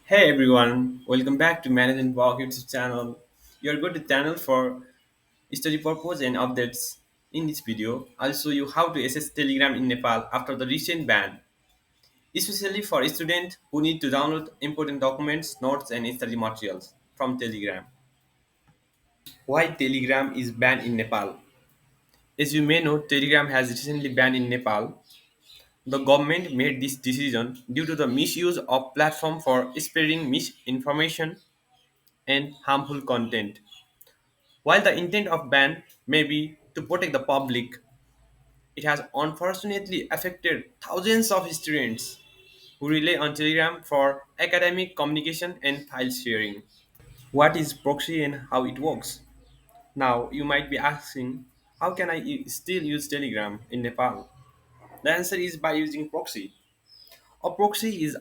Hey everyone, welcome back to Manage and Walk YouTube channel. Your good channel for study purpose and updates. In this video, I'll show you how to access Telegram in Nepal after the recent ban, especially for students who need to download important documents, notes, and study materials from Telegram. Why Telegram is banned in Nepal? As you may know, Telegram has recently banned in Nepal. The government made this decision due to the misuse of platform for spreading misinformation and harmful content. While the intent of ban may be to protect the public, it has unfortunately affected thousands of students who rely on Telegram for academic communication and file sharing. What is proxy and how it works? Now, you might be asking, how can I still use Telegram in Nepal? The answer is by using proxy. A proxy is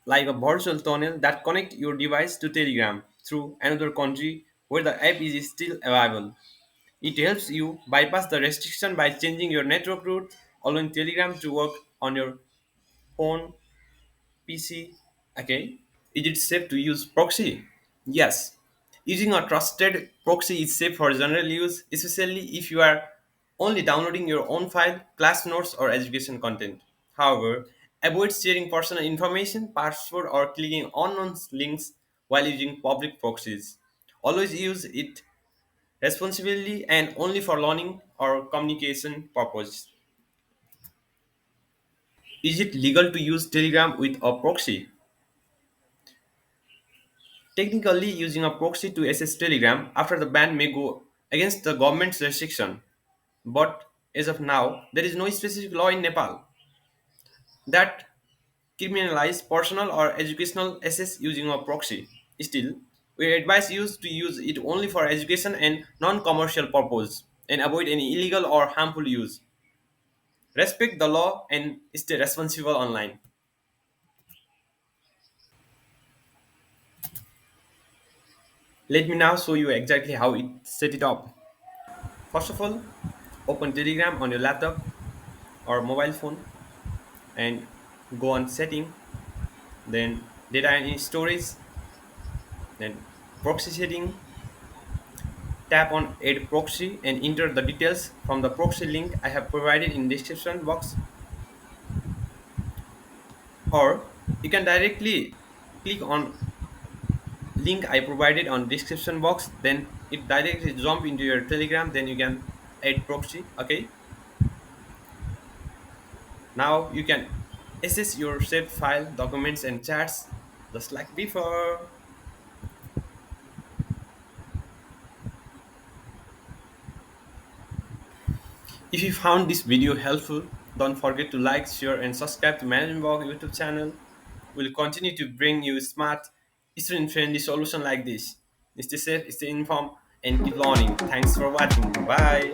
like a virtual tunnel that connects your device to Telegram through another country where the app is still available. It helps you bypass the restriction by changing your network route, allowing Telegram to work on your phone, PC. Okay. Is it safe to use proxy? Yes. Using a trusted proxy is safe for general use, especially if you are only downloading your own file, class notes, or education content. However, avoid sharing personal information, password, or clicking unknown links while using public proxies. Always use it responsibly and only for learning or communication purpose. Is it legal to use Telegram with a proxy? Technically, using a proxy to access Telegram after the ban may go against the government's restriction. But as of now, there is no specific law in Nepal that criminalize personal or educational access using a proxy. Still, we advise you to use it only for education and non-commercial purpose and avoid any illegal or harmful use. Respect the law and stay responsible online. Let me now show you exactly how it set it up. First of all, open Telegram on your laptop or mobile phone and go on setting, then data and storage, then proxy setting, tap on add proxy and enter the details from the proxy link I have provided in description box, or you can directly click on link I provided on description box, then it directly jump into your Telegram, then you can add proxy. Okay, now you can access your saved file, documents and chats just like before. If you found this video helpful, don't forget to like, share and subscribe to Management Blog YouTube channel. We'll continue to bring you smart, student-friendly solution like this. Stay safe, stay informed and keep learning. Thanks for watching. Bye.